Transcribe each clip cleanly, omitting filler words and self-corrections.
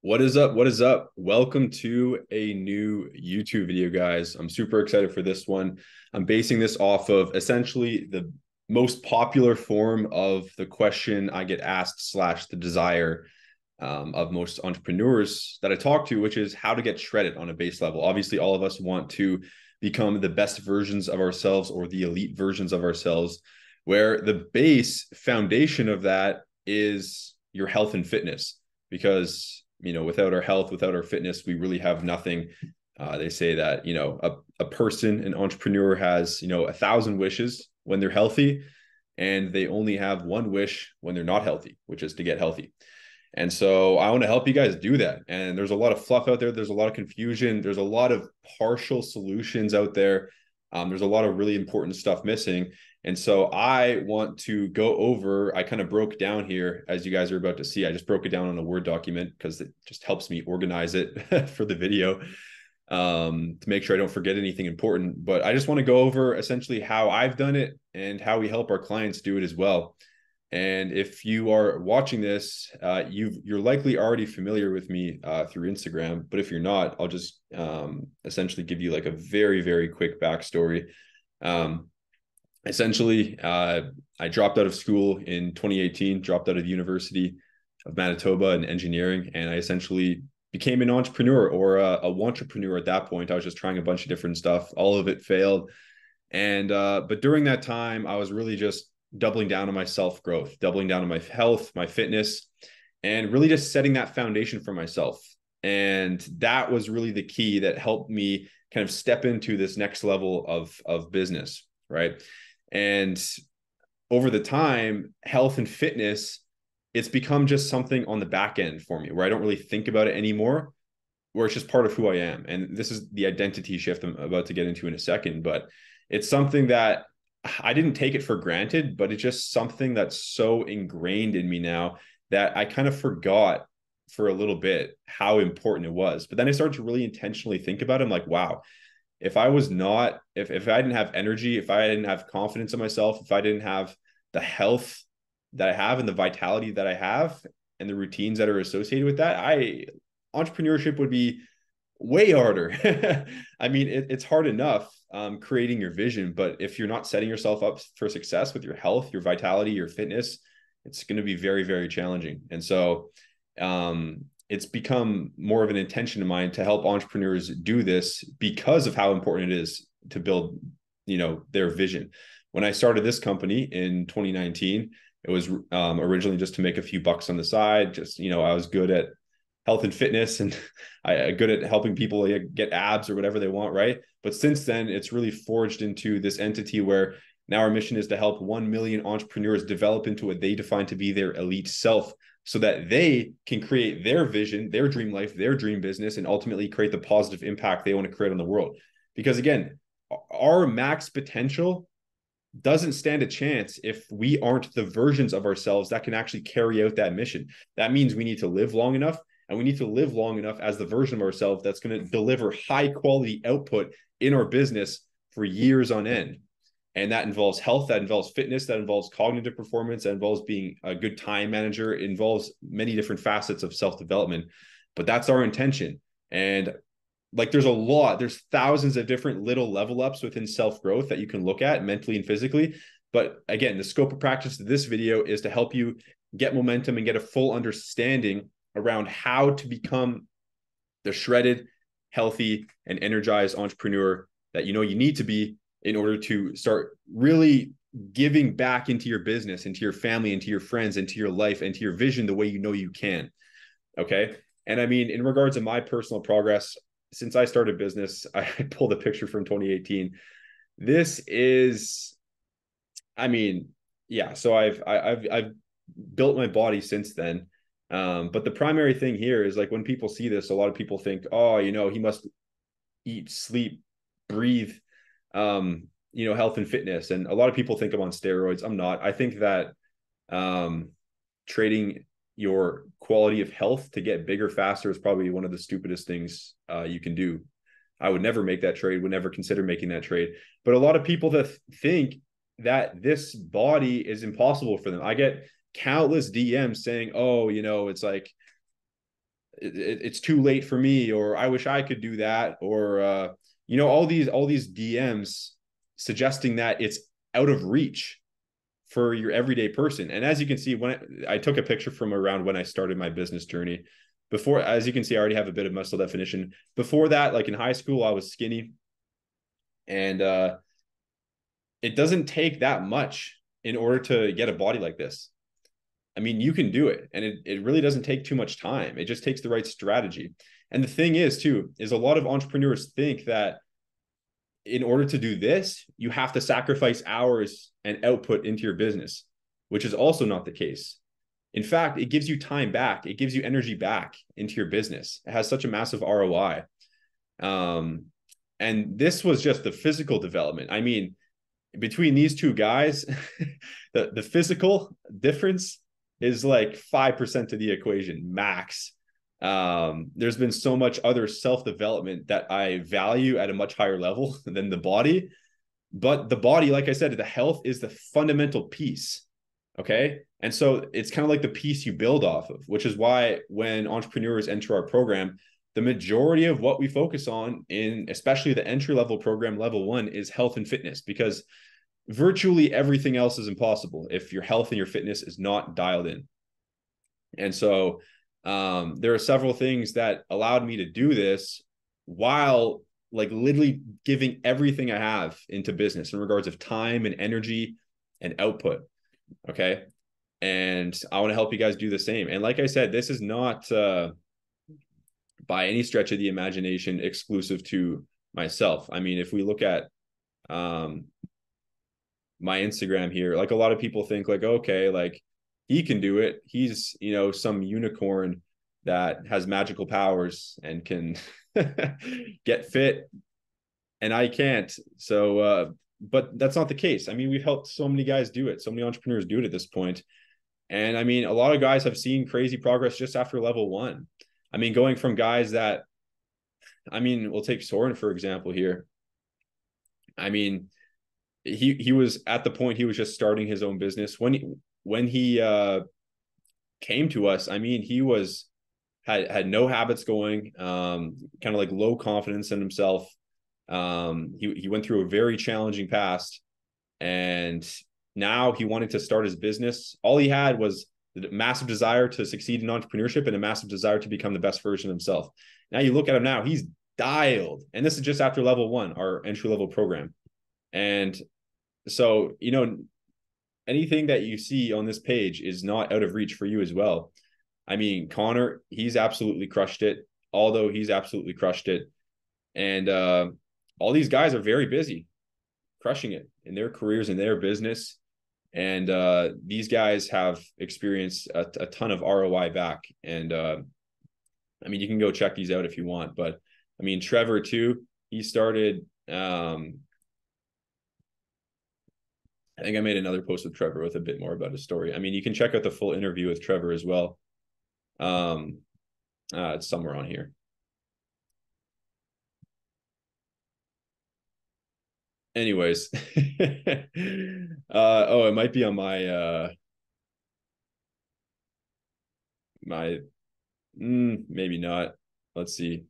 What is up? What is up? Welcome to a new YouTube video, guys. I'm super excited for this one. I'm basing this off of essentially the most popular form of the question I get asked slash the desire of most entrepreneurs that I talk to, which is how to get shredded on a base level. Obviously, all of us want to become the best versions of ourselves or the elite versions of ourselves, where the base foundation of that is your health and fitness. Because without our health, without our fitness, we really have nothing. They say that a person, an entrepreneur, has 1,000 wishes when they're healthy, and they only have one wish when they're not healthy, which is to get healthy. And so I want to help you guys do that. And there's a lot of fluff out there. There's a lot of confusion. There's a lot of partial solutions out there. There's a lot of really important stuff missing. And so I want to go over, I kind of broke down here, as you guys are about to see. I just broke it down on a Word document because it just helps me organize it for the video, to make sure I don't forget anything important. But I just want to go over essentially how I've done it and how we help our clients do it as well. And if you are watching this, you're likely already familiar with me through Instagram. But if you're not, I'll just essentially give you like a very, very quick backstory. Essentially, I dropped out of school in 2018, dropped out of the University of Manitoba in engineering, and I essentially became an entrepreneur or a wantrepreneur at that point. I was just trying a bunch of different stuff. All of it failed. And but during that time, I was really just doubling down on my self-growth, doubling down on my health, my fitness, and really just setting that foundation for myself. And that was really the key that helped me kind of step into this next level of business, right? And over the time, health and fitness, it's become just something on the back end for me where I don't really think about it anymore, where it's just part of who I am. And this is the identity shift I'm about to get into in a second, but it's something that I didn't take it for granted, but it's just something that's so ingrained in me now that I kind of forgot for a little bit how important it was. But then I started to really intentionally think about it. I'm like, wow, if I was not, if I didn't have energy, if I didn't have confidence in myself, if I didn't have the health that I have and the vitality that I have and the routines that are associated with that, entrepreneurship would be way harder. I mean, it's hard enough creating your vision, but if you're not setting yourself up for success with your health, your vitality, your fitness, it's going to be very, very challenging. And so it's become more of an intention of mine to help entrepreneurs do this because of how important it is to build, their vision. When I started this company in 2019, it was originally just to make a few bucks on the side. Just, I was good at health and fitness and I good at helping people get abs or whatever they want, right? But since then, it's really forged into this entity where now our mission is to help 1 million entrepreneurs develop into what they define to be their elite self so that they can create their vision, their dream life, their dream business, and ultimately create the positive impact they want to create on the world. Because again, our max potential doesn't stand a chance if we aren't the versions of ourselves that can actually carry out that mission. That means we need to live long enough, and we need to live long enough as the version of ourselves that's going to deliver high quality output in our business for years on end. And that involves health, that involves fitness, that involves cognitive performance, that involves being a good time manager, it involves many different facets of self-development. But that's our intention. And like there's thousands of different little level ups within self-growth that you can look at mentally and physically. But again, the scope of practice of this video is to help you get momentum and get a full understanding around how to become the shredded, healthy, and energized entrepreneur that you need to be in order to start really giving back into your business, into your family, into your friends, into your life, into your vision the way you can. Okay. And I mean, in regards to my personal progress, since I started business, I pulled a picture from 2018. This is, I mean, yeah. So I've built my body since then. But the primary thing here is like when people see this, a lot of people think, oh, he must eat, sleep, breathe, health and fitness. And a lot of people think I'm on steroids. I'm not. I think that trading your quality of health to get bigger faster is probably one of the stupidest things you can do. I would never make that trade, would never consider making that trade. But a lot of people that think that this body is impossible for them. I get countless DMs saying, oh, it's like it's too late for me, or I wish I could do that, or all these DMs suggesting that it's out of reach for your everyday person. And as you can see, when I took a picture from around when I started my business journey, before, as you can see, I already have a bit of muscle definition. Before that, like in high school, I was skinny, and it doesn't take that much in order to get a body like this. I mean, you can do it, and it really doesn't take too much time. It just takes the right strategy. And the thing is, too, is a lot of entrepreneurs think that in order to do this, you have to sacrifice hours and output into your business, which is also not the case. In fact, it gives you time back. It gives you energy back into your business. It has such a massive ROI. And this was just the physical development. I mean, between these two guys, the physical difference is like 5% of the equation max. There's been so much other self-development that I value at a much higher level than the body. But the body, like I said, the health is the fundamental piece. Okay. And so it's kind of like the piece you build off of, which is why when entrepreneurs enter our program, the majority of what we focus on in especially the entry-level program, level 1, is health and fitness, because virtually everything else is impossible if your health and your fitness is not dialed in. And so there are several things that allowed me to do this while like literally giving everything I have into business in regards of time and energy and output. Okay. And I want to help you guys do the same. And like I said, this is not by any stretch of the imagination exclusive to myself. I mean, if we look at my Instagram here, like a lot of people think like, okay, like he can do it. He's, some unicorn that has magical powers and can get fit, and I can't. So, but that's not the case. I mean, we've helped so many guys do it. So many entrepreneurs do it at this point. And I mean, a lot of guys have seen crazy progress just after level 1. I mean, going from guys that, I mean, we'll take Soren, for example, here. I mean, he was at the point he was just starting his own business when he came to us. I mean, he had no habits going, kind of like low confidence in himself. He went through a very challenging past, and now he wanted to start his business. All he had was a massive desire to succeed in entrepreneurship and a massive desire to become the best version of himself. Now you look at him now, he's dialed. And this is just after level 1, our entry-level program. And so, anything that you see on this page is not out of reach for you as well. I mean, Connor, he's absolutely crushed it. Although he's absolutely crushed it. And all these guys are very busy, crushing it in their careers, in their business. And these guys have experienced a ton of ROI back. And I mean, you can go check these out if you want. But I mean, Trevor too, he started, I think I made another post with Trevor with a bit more about his story. I mean, you can check out the full interview with Trevor as well. It's somewhere on here. Anyways, it might be on my maybe not. Let's see.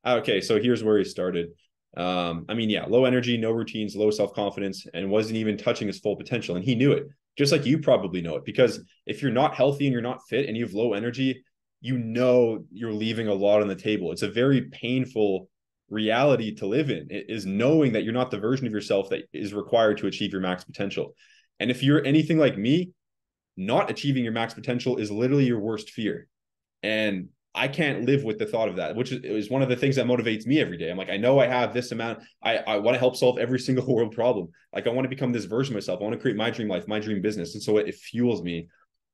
Okay, so here's where he started. I mean, yeah, low energy, no routines, low self-confidence, and wasn't even touching his full potential. And he knew it, just like you probably know it, because if you're not healthy and you're not fit and you have low energy, you're leaving a lot on the table. It's a very painful reality to live in. It is knowing that you're not the version of yourself that is required to achieve your max potential. And if you're anything like me, not achieving your max potential is literally your worst fear. And I can't live with the thought of that, which is one of the things that motivates me every day. I'm like, I know I have this amount. I want to help solve every single world problem. Like, I want to become this version of myself. I want to create my dream life, my dream business. And so it fuels me.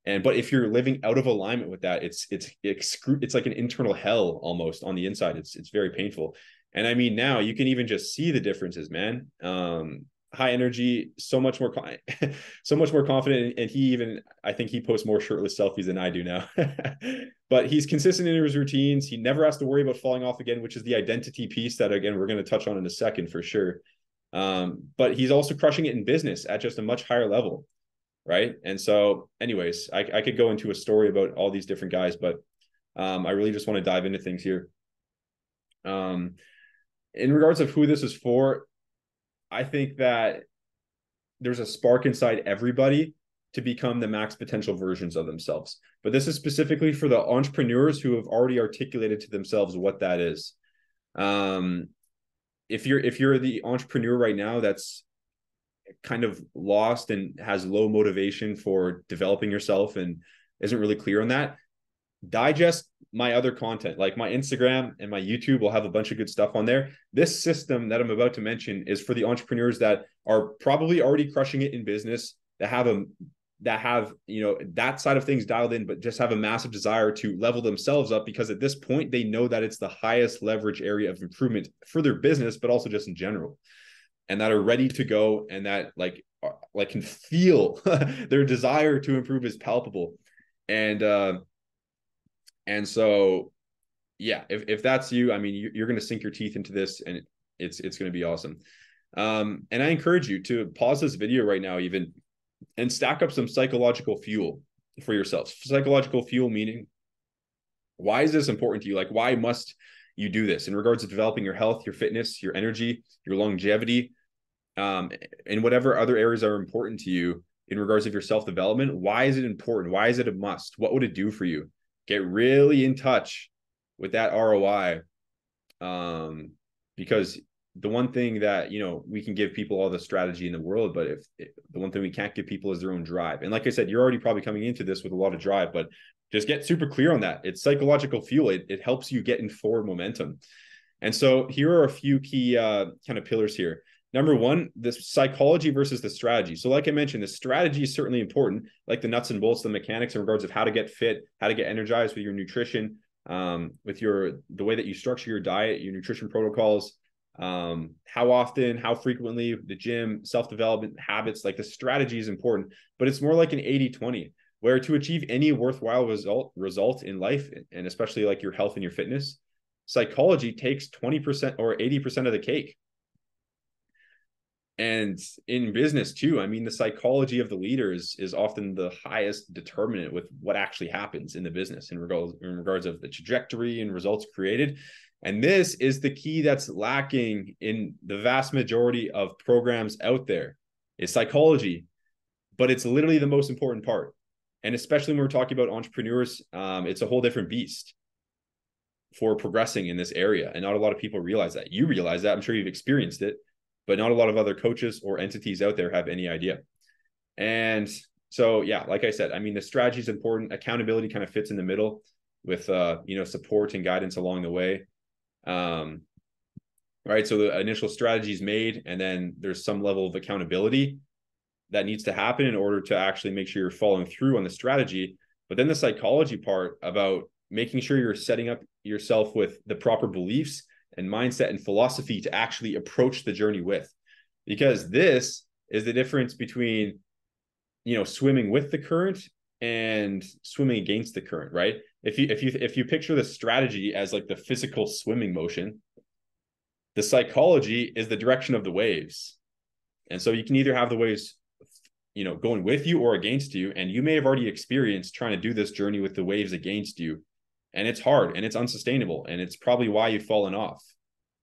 But if you're living out of alignment with that, it's like an internal hell almost on the inside. It's very painful. And I mean, now you can even just see the differences, man. High energy, so much more confident. And I think he posts more shirtless selfies than I do now. But he's consistent in his routines. He never has to worry about falling off again, which is the identity piece that, again, we're going to touch on in a second for sure. But he's also crushing it in business at just a much higher level. Right. And so anyways, I could go into a story about all these different guys, but I really just want to dive into things here. In regards of who this is for, I think that there's a spark inside everybody to become the max potential versions of themselves. But this is specifically for the entrepreneurs who have already articulated to themselves what that is. If you're the entrepreneur right now that's kind of lost and has low motivation for developing yourself and isn't really clear on that, digest my other content. Like my Instagram and my YouTube will have a bunch of good stuff on there. This system that I'm about to mention is for the entrepreneurs that are probably already crushing it in business, that have that side of things dialed in, but just have a massive desire to level themselves up, because at this point they know that it's the highest leverage area of improvement for their business, but also just in general, and that are ready to go, and that like can feel their desire to improve is palpable. And so, yeah, if that's you, I mean, you're going to sink your teeth into this, and it's going to be awesome. And I encourage you to pause this video right now, even, and stack up some psychological fuel for yourself. Psychological fuel meaning, why is this important to you? Like, why must you do this in regards to developing your health, your fitness, your energy, your longevity, and whatever other areas are important to you in regards of your self-development? Why is it important? Why is it a must? What would it do for you? Get really in touch with that ROI, because the one thing that, we can give people all the strategy in the world, but the one thing we can't give people is their own drive. And like I said, you're already probably coming into this with a lot of drive, but just get super clear on that. It's psychological fuel. It helps you get in forward momentum. And so here are a few key kind of pillars here. Number one, the psychology versus the strategy. So like I mentioned, the strategy is certainly important, like the nuts and bolts, the mechanics in regards of how to get fit, how to get energized with your nutrition, with the way that you structure your diet, your nutrition protocols, how often, how frequently, the gym, self-development habits. Like the strategy is important, but it's more like an 80-20, where to achieve any worthwhile result in life, and especially like your health and your fitness, psychology takes 20% or 80% of the cake. And in business too, I mean, the psychology of the leaders is often the highest determinant with what actually happens in the business in regards of the trajectory and results created. And this is the key that's lacking in the vast majority of programs out there, is psychology, but it's literally the most important part. And especially when we're talking about entrepreneurs, it's a whole different beast for progressing in this area. And not a lot of people realize that. You realize that. I'm sure you've experienced it, but not a lot of other coaches or entities out there have any idea. And so, yeah, like I said, I mean, the strategy is important. Accountability kind of fits in the middle with, support and guidance along the way. Right. So the initial strategy is made, and then there's some level of accountability that needs to happen in order to actually make sure you're following through on the strategy. But then the psychology part about making sure you're setting up yourself with the proper beliefs and mindset and philosophy to actually approach the journey with, because this is the difference between, swimming with the current and swimming against the current, right? If you picture the strategy as like the physical swimming motion, the psychology is the direction of the waves. And so you can either have the waves, going with you or against you. And you may have already experienced trying to do this journey with the waves against you. And it's hard and it's unsustainable. And it's probably why you've fallen off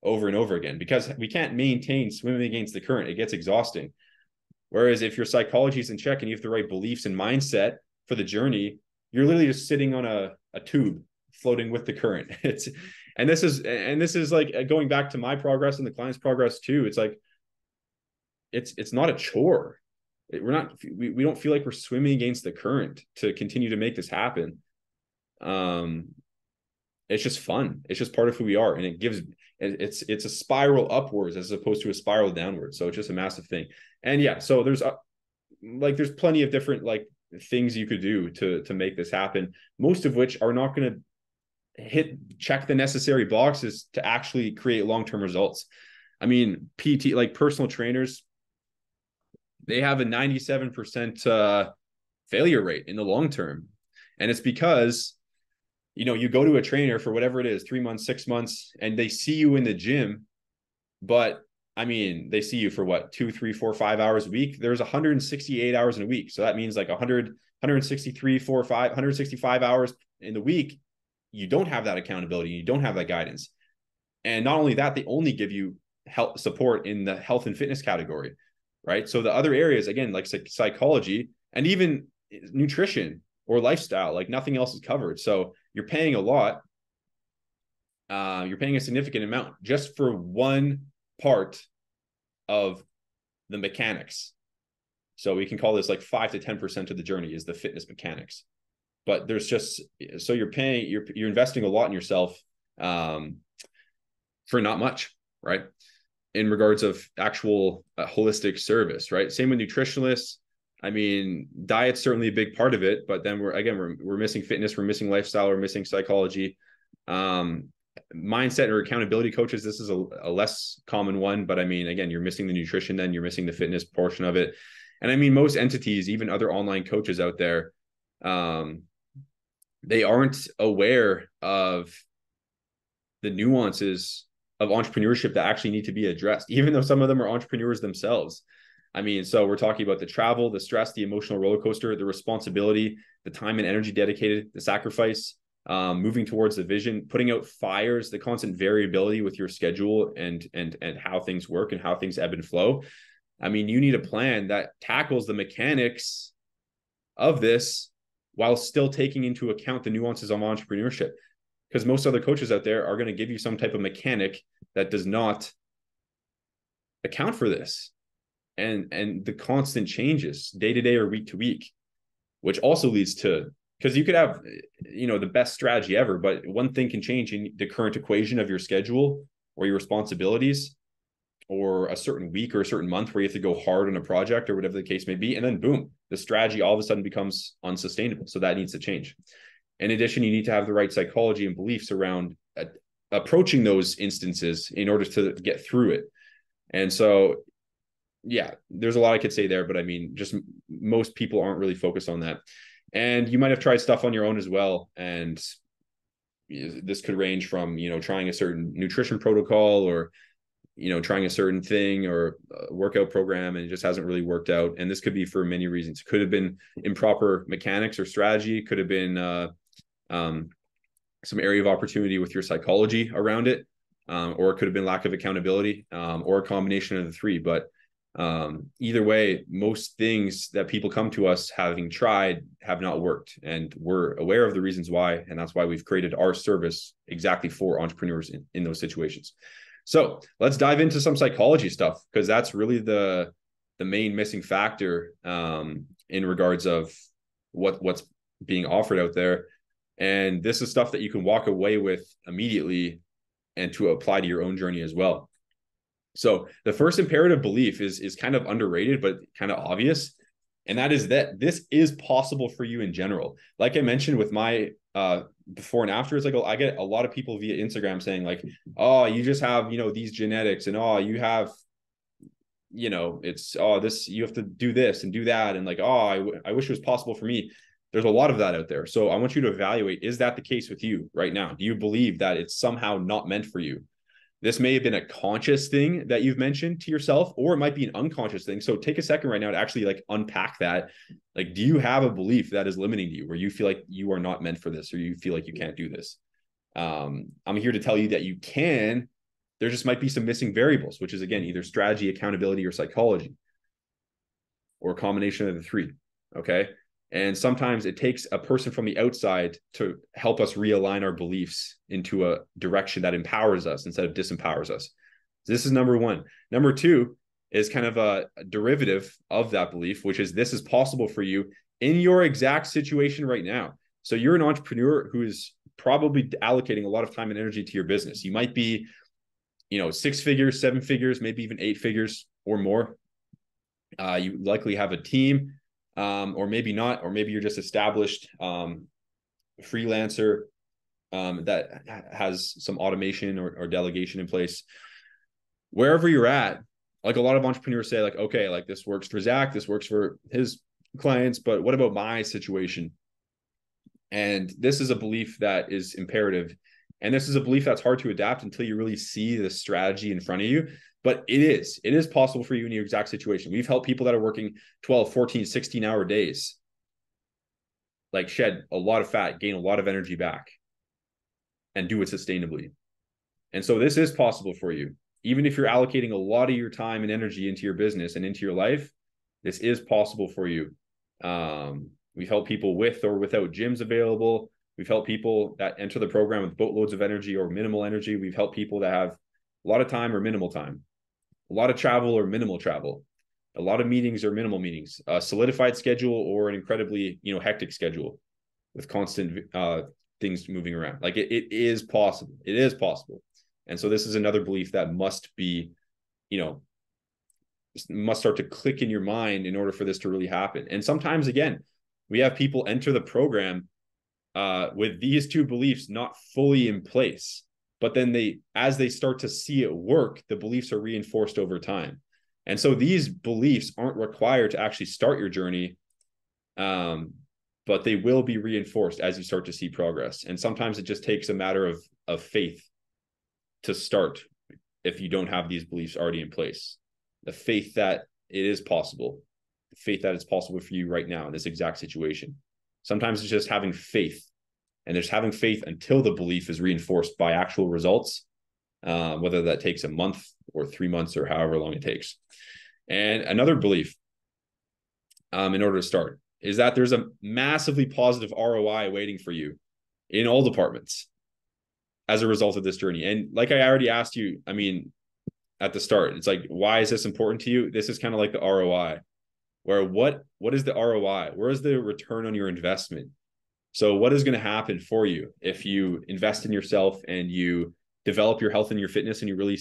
over and over again, because we can't maintain swimming against the current. It gets exhausting. Whereas if your psychology is in check and you have the right beliefs and mindset for the journey, you're literally just sitting on a tube floating with the current. This is like going back to my progress and the client's progress too. It's like, it's not a chore. We don't feel like we're swimming against the current to continue to make this happen. It's just fun. It's just part of who we are. And it's a spiral upwards as opposed to a spiral downwards. So it's just a massive thing. And yeah, so there's plenty of different like things you could do to make this happen, most of which are not going to check the necessary boxes to actually create long-term results. I mean, PT, like personal trainers, they have a 97% failure rate in the long term. And it's because, you go to a trainer for whatever it is, 3 months, 6 months, and they see you in the gym, but I mean, they see you for what, 2, 3, 4, 5 hours a week. There's 168 hours in a week. So that means like 100, 163, 4, 5, 165 hours in the week. you don't have that accountability, you don't have that guidance. And not only that, they only give you health support in the health and fitness category, right? So the other areas, again, like psychology and even nutrition or lifestyle, like nothing else is covered. So you're paying a lot. You're paying a significant amount just for one part of the mechanics. So we can call this like 5 to 10% of the journey is the fitness mechanics. But there's just, so you're investing a lot in yourself for not much, right? In regards of actual holistic service, right? Same with nutritionalists. I mean, diet's certainly a big part of it, but then we're missing fitness, we're missing lifestyle, we're missing psychology, mindset or accountability coaches. This is a less common one, but I mean, again, you're missing the nutrition, then you're missing the fitness portion of it. And I mean, most entities, even other online coaches out there, they aren't aware of the nuances of entrepreneurship that actually need to be addressed, even though some of them are entrepreneurs themselves. I mean, so we're talking about the travel, the stress, the emotional roller coaster, the responsibility, the time and energy dedicated, the sacrifice, moving towards the vision, putting out fires, the constant variability with your schedule and how things work and how things ebb and flow. I mean, you need a plan that tackles the mechanics of this while still taking into account the nuances of entrepreneurship. Because most other coaches out there are going to give you some type of mechanic that does not account for this and the constant changes day to day or week to week, which also leads to, because you could have, the best strategy ever, but one thing can change in the current equation of your schedule or your responsibilities, or a certain week or a certain month where you have to go hard on a project or whatever the case may be. And then boom, the strategy all of a sudden becomes unsustainable. So that needs to change. In addition, you need to have the right psychology and beliefs around approaching those instances in order to get through it. And so, yeah, there's a lot I could say there, but I mean, just most people aren't really focused on that. And you might have tried stuff on your own as well. And this could range from, trying a certain nutrition protocol or, trying a certain thing or a workout program, and it just hasn't really worked out. And this could be for many reasons. It could have been improper mechanics or strategy. Could have been some area of opportunity with your psychology around it, or it could have been lack of accountability, or a combination of the three. But either way, most things that people come to us having tried have not worked, and we're aware of the reasons why. And that's why we've created our service exactly for entrepreneurs in those situations. So let's dive into some psychology stuff, because that's really the main missing factor in regards of what's being offered out there. And this is stuff that you can walk away with immediately and to apply to your own journey as well. So the first imperative belief is kind of underrated, but kind of obvious. And that is that this is possible for you in general. Like I mentioned with my before and after, it's like I get a lot of people via Instagram saying like, oh, you just have, these genetics, and oh, you have, it's, oh, this, you have to do this and do that. And like, oh, I wish it was possible for me. There's a lot of that out there. So I want you to evaluate, is that the case with you right now? Do you believe that it's somehow not meant for you? This may have been a conscious thing that you've mentioned to yourself, or it might be an unconscious thing. So take a second right now to actually like unpack that. Like, do you have a belief that is limiting to you, where you feel like you are not meant for this, or you feel like you can't do this? I'm here to tell you that you can. There just might be some missing variables, which is, again, either strategy, accountability, or psychology, or a combination of the three. Okay. And sometimes it takes a person from the outside to help us realign our beliefs into a direction that empowers us instead of disempowers us. So this is number one. Number two is kind of a derivative of that belief, which is this is possible for you in your exact situation right now. So you're an entrepreneur who is probably allocating a lot of time and energy to your business. You might be, 6 figures, 7 figures, maybe even 8 figures or more. You likely have a team. Or maybe not, or maybe you're just established freelancer that has some automation or delegation in place. Wherever you're at, like a lot of entrepreneurs say, like, okay, like this works for Zach, this works for his clients, but what about my situation? And this is a belief that is imperative. And this is a belief that's hard to adapt until you really see the strategy in front of you. But it is possible for you in your exact situation. We've helped people that are working 12, 14, 16-hour days, like shed a lot of fat, gain a lot of energy back. and do it sustainably. And so this is possible for you. Even if you're allocating a lot of your time and energy into your business and into your life, this is possible for you. We've helped people with or without gyms available. We've helped people that enter the program with boatloads of energy or minimal energy. We've helped people that have a lot of time or minimal time, a lot of travel or minimal travel, a lot of meetings or minimal meetings, a solidified schedule or an incredibly, hectic schedule with constant things moving around. Like it is possible. It is possible. And so this is another belief that must be, must start to click in your mind in order for this to really happen. And sometimes, again, we have people enter the program with these two beliefs not fully in place, but then as they start to see it work, the beliefs are reinforced over time. And so these beliefs aren't required to actually start your journey, but they will be reinforced as you start to see progress. And sometimes it just takes a matter of faith to start if you don't have these beliefs already in place. The faith that it is possible, the faith that it's possible for you right now in this exact situation. Sometimes it's just having faith, and there's having faith until the belief is reinforced by actual results, whether that takes a month or 3 months or however long it takes. And another belief, in order to start, is that there's a massively positive ROI waiting for you in all departments as a result of this journey. And like I already asked you, at the start, it's like, why is this important to you? This is kind of like the ROI, where what is the ROI? Where is the return on your investment? So what is going to happen for you if you invest in yourself and you develop your health and your fitness, and you really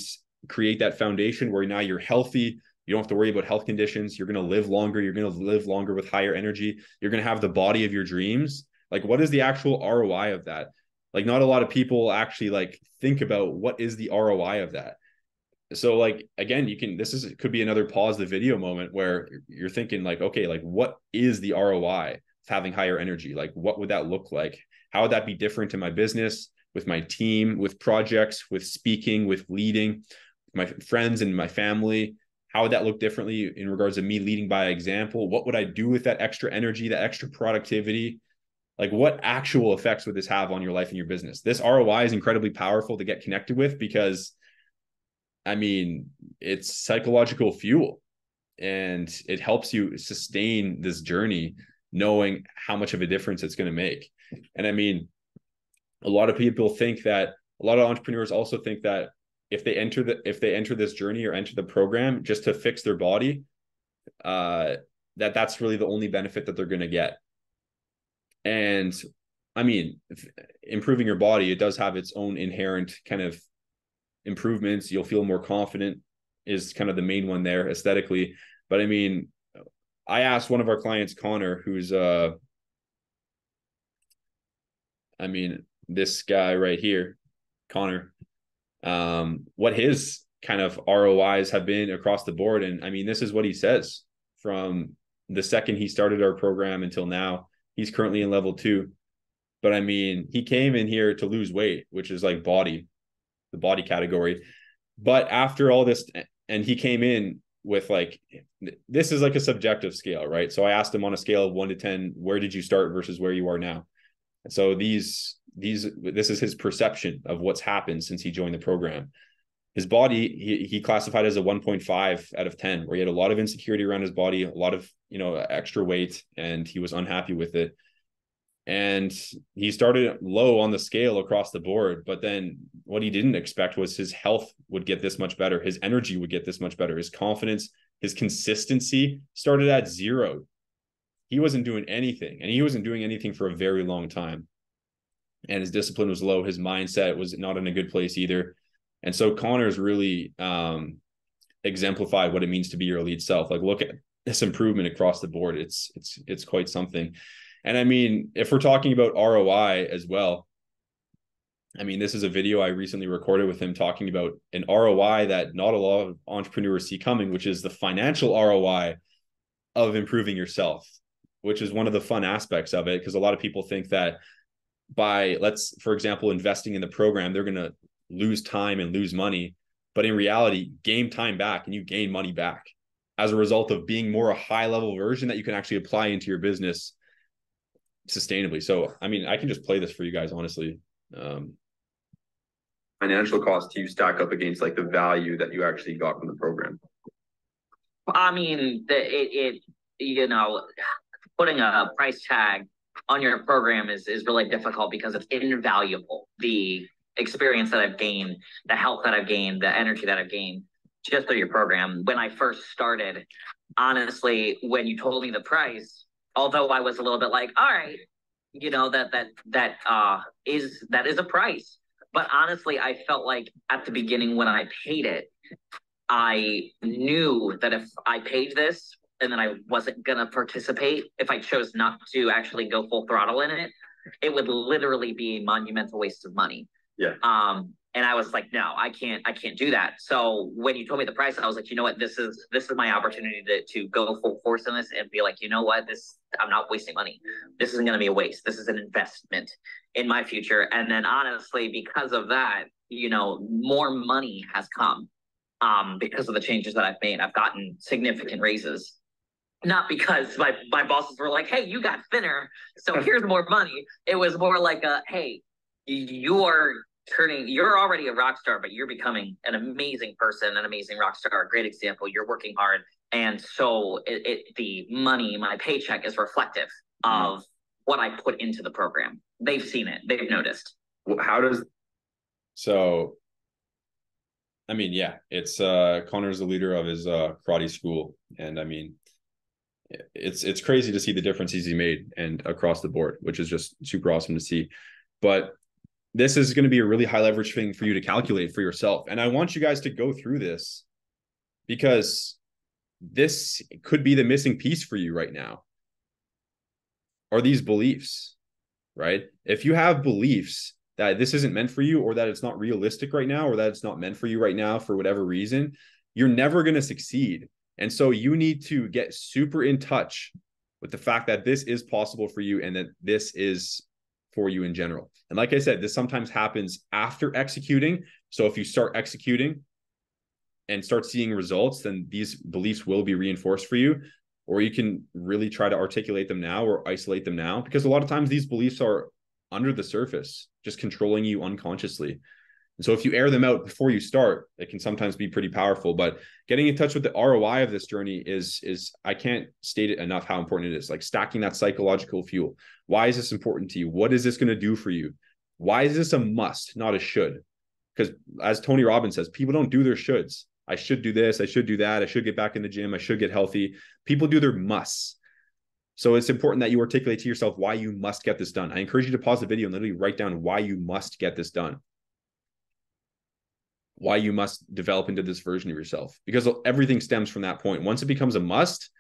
create that foundation where now you're healthy? You don't have to worry about health conditions. You're going to live longer. You're going to live longer with higher energy. You're going to have the body of your dreams. Like, what is the actual ROI of that? Like, not a lot of people actually think about what is the ROI of that. So again, could be another pause the video moment where you're thinking okay, what is the ROI of having higher energy? Like, what would that look like? How would that be different in my business, with my team, with projects, with speaking, with leading, my friends and my family? How would that look differently in regards to me leading by example? What would I do with that extra energy, that extra productivity? Like, what actual effects would this have on your life and your business? This ROI is incredibly powerful to get connected with because it's psychological fuel, and it helps you sustain this journey knowing how much of a difference it's going to make. And a lot of people think that, a lot of entrepreneurs also think that if they enter this journey or enter the program just to fix their body, that's really the only benefit that they're going to get. And improving your body, it does have its own inherent kind of improvements. You'll feel more confident is kind of the main one there aesthetically. But I asked one of our clients, Connor, who's this guy right here, Connor, what his kind of ROIs have been across the board. And this is what he says from the second he started our program until now. He's currently in level 2, but he came in here to lose weight, which is like the body category. But after all this, and he came in with this is like a subjective scale, right? So I asked him on a scale of 1 to 10, where did you start versus where you are now? And so this is his perception of what's happened since he joined the program. His body, he classified as a 1.5 out of 10, where he had a lot of insecurity around his body, a lot of, extra weight, and he was unhappy with it. And he started low on the scale across the board. But then what he didn't expect was his health would get this much better. His energy would get this much better. His confidence, his consistency started at 0. He wasn't doing anything, and he wasn't doing anything for a very long time. And his discipline was low. His mindset was not in a good place either. And so Connor's really exemplified what it means to be your elite self. Look at this improvement across the board. It's quite something. And if we're talking about ROI as well, this is a video I recently recorded with him talking about an ROI that not a lot of entrepreneurs see coming, which is the financial ROI of improving yourself, which is one of the fun aspects of it. Because a lot of people think that by, for example, investing in the program, they're going to lose time and lose money. But in reality, gain time back and you gain money back as a result of being more a high level version that you can actually apply into your business sustainably. So, I can just play this for you guys, honestly. financial cost to you stack up against like the value that you actually got from the program? I mean, you know, putting a price tag on your program is really difficult because it's invaluable. The experience that I've gained, the health that I've gained, the energy that I've gained just through your program. When I first started, honestly, when you told me the price, although I was a little bit like, all right, you know, that is a price. But honestly, I felt like at the beginning when I paid it, I knew that if I paid this and then I wasn't gonna participate, if I chose not to actually go full throttle in it, it would literally be a monumental waste of money. Yeah. And I was like, no, I can't do that. So when you told me the price, I was like, you know what, this is my opportunity to go full force in this and be like, you know what, I'm not wasting money. This isn't gonna be a waste. This is an investment in my future. And then honestly, because of that, you know, more money has come because of the changes that I've made. I've gotten significant raises. Not because my bosses were like, hey, you got thinner, so here's more money. It was more like hey, you're already a rock star, but you're becoming an amazing person, an amazing rock star, a great example. You're working hard. And so the money, my paycheck is reflective of what I put into the program. They've seen it. They've noticed. Well, how does so I mean, yeah, it's Connor's the leader of his karate school. And I mean, it's crazy to see the differences he made and across the board, which is just super awesome to see. But this is going to be a really high leverage thing for you to calculate for yourself. And I want you guys to go through this because this could be the missing piece for you right now. Are these beliefs, right? If you have beliefs that this isn't meant for you, or that it's not realistic right now, or that it's not meant for you right now for whatever reason, you're never going to succeed. And so you need to get super in touch with the fact that this is possible for you and that this is for you in general. And like I said, this sometimes happens after executing. So if you start executing and start seeing results, then these beliefs will be reinforced for you. Or you can really try to articulate them now or isolate them now, because a lot of times these beliefs are under the surface, just controlling you unconsciously. And so if you air them out before you start, it can sometimes be pretty powerful. But getting in touch with the ROI of this journey is I can't state it enough how important it is. Like stacking that psychological fuel. Why is this important to you? What is this going to do for you? Why is this a must, not a should? Because as Tony Robbins says, people don't do their shoulds. I should do this. I should do that. I should get back in the gym. I should get healthy. People do their musts. So it's important that you articulate to yourself why you must get this done. I encourage you to pause the video and literally write down why you must get this done. Why you must develop into this version of yourself, because everything stems from that point. Once it becomes a must,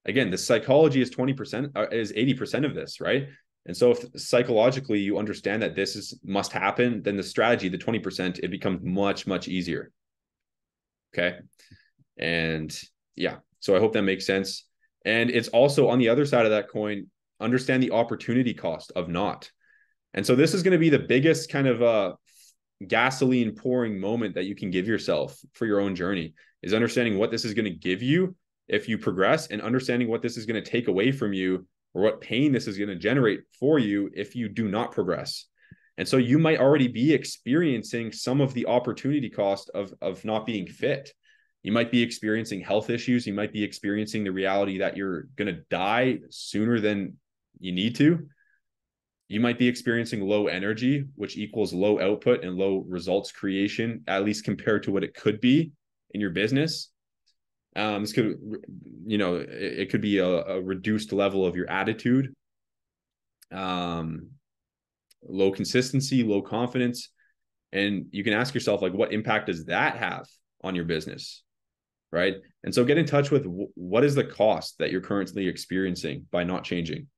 again, the psychology is 20%, is 80% of this, right? And so if psychologically you understand that this must happen, then the strategy, the 20%, it becomes much, much easier. Okay. And yeah, so I hope that makes sense. And it's also on the other side of that coin, understand the opportunity cost of not. And so this is going to be the biggest kind of gasoline pouring moment that you can give yourself for your own journey, is understanding what this is going to give you if you progress, and understanding what this is going to take away from you, or what pain this is going to generate for you if you do not progress. And so you might already be experiencing some of the opportunity cost of not being fit. You might be experiencing health issues. You might be experiencing the reality that you're going to die sooner than you need to. You might be experiencing low energy, which equals low output and low results creation, at least compared to what it could be in your business. This could, it could be a reduced level of your attitude, low consistency, low confidence. And you can ask yourself, like, what impact does that have on your business? Right. And so get in touch with what is the cost that you're currently experiencing by not changing.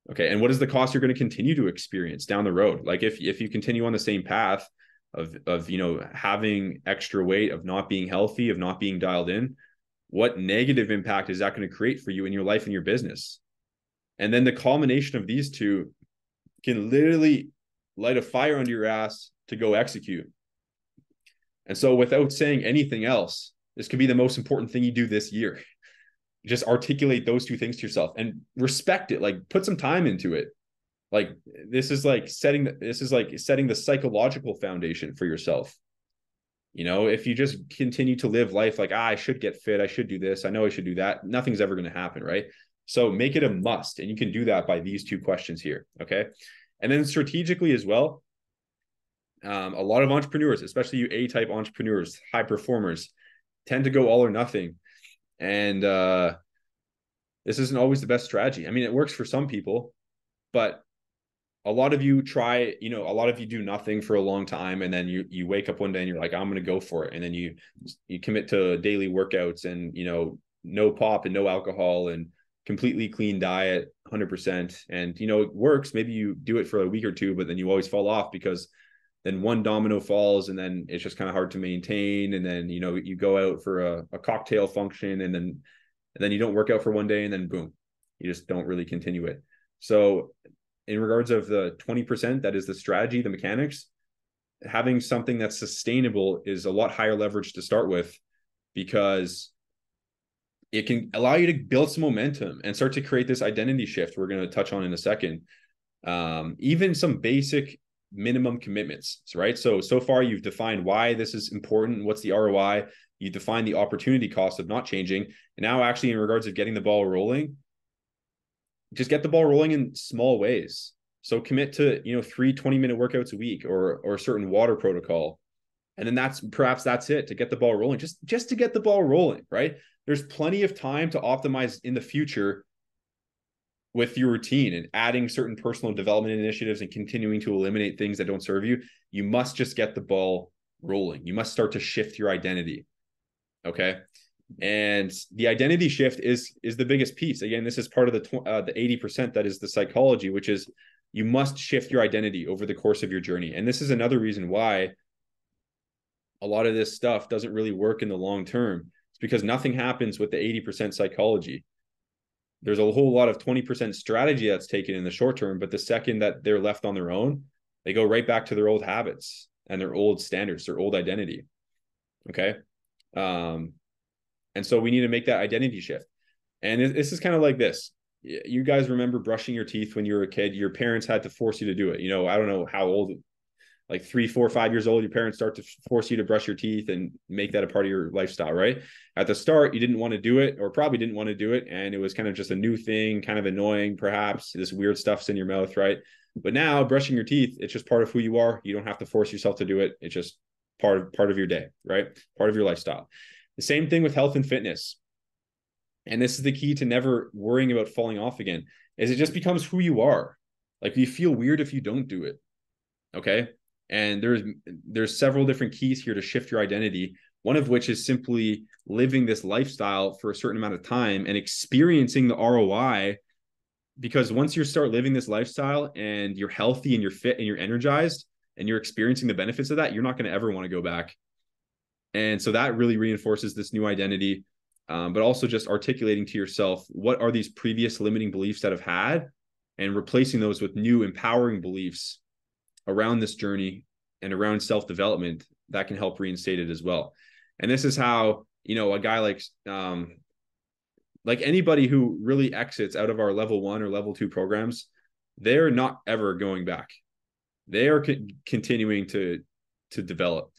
Okay. And what is the cost you're going to continue to experience down the road? Like if you continue on the same path of having extra weight, of not being healthy, of not being dialed in, what negative impact is that going to create for you in your life and your business? And then the culmination of these two can literally light a fire under your ass to go execute. And so without saying anything else, this could be the most important thing you do this year. Just articulate those two things to yourself and respect it. Like, put some time into it. Like this is like setting the psychological foundation for yourself. If you just continue to live life like, I should get fit, I should do this, I know I should do that, nothing's ever going to happen, right? So make it a must. And you can do that by these two questions here. Okay. And then strategically as well, a lot of entrepreneurs, especially you A-type entrepreneurs, high performers, tend to go all or nothing. And this isn't always the best strategy. I mean, it works for some people, but a lot of you a lot of you do nothing for a long time, and then you wake up one day and you're like, I'm going to go for it. And then you commit to daily workouts and, no pop and no alcohol and completely clean diet, 100%. And, it works. Maybe you do it for a week or two, but then you always fall off because then one domino falls and then it's just kind of hard to maintain. And then, you go out for a cocktail function and then you don't work out for one day and then boom, you just don't really continue it. So in regards of the 20%, that is the strategy, the mechanics, having something that's sustainable is a lot higher leverage to start with, because it can allow you to build some momentum and start to create this identity shift we're going to touch on in a second. Even some basic minimum commitments, right? So far you've defined why this is important. What's the ROI? You define the opportunity cost of not changing. And now actually in regards of getting the ball rolling, just get the ball rolling in small ways. So commit to, 3 20-minute workouts a week or a certain water protocol. And then that's it to get the ball rolling, just to get the ball rolling, right? There's plenty of time to optimize in the future with your routine and adding certain personal development initiatives and continuing to eliminate things that don't serve you. You must just get the ball rolling. You must start to shift your identity. Okay. And the identity shift is the biggest piece. Again, this is part of the 80% that is the psychology, which is you must shift your identity over the course of your journey. And this is another reason why a lot of this stuff doesn't really work in the long term. It's because nothing happens with the 80% psychology. There's a whole lot of 20% strategy that's taken in the short term, but the second that they're left on their own, they go right back to their old habits and their old standards, their old identity. Okay. And so we need to make that identity shift. And this is kind of like this. You guys remember brushing your teeth when you were a kid? Your parents had to force you to do it. I don't know how old, like 3, 4, 5 years old, your parents start to force you to brush your teeth and make that a part of your lifestyle, right? At the start, you didn't want to do it, or probably didn't want to do it. And it was kind of just a new thing, kind of annoying, perhaps. This weird stuff's in your mouth, right? But now brushing your teeth, it's just part of who you are. You don't have to force yourself to do it. It's just part of your day, right? Part of your lifestyle. The same thing with health and fitness. And this is the key to never worrying about falling off again, is it just becomes who you are. Like you feel weird if you don't do it. Okay. And there's several different keys here to shift your identity. One of which is simply living this lifestyle for a certain amount of time and experiencing the ROI. Because once you start living this lifestyle and you're healthy and you're fit and you're energized and you're experiencing the benefits of that, you're not going to ever want to go back. And so that really reinforces this new identity, but also just articulating to yourself, what are these previous limiting beliefs that I've had, and replacing those with new empowering beliefs around this journey and around self-development that can help reinstate it as well. And this is how, a guy like anybody who really exits out of our level 1 or level 2 programs, they're not ever going back. They are continuing to develop.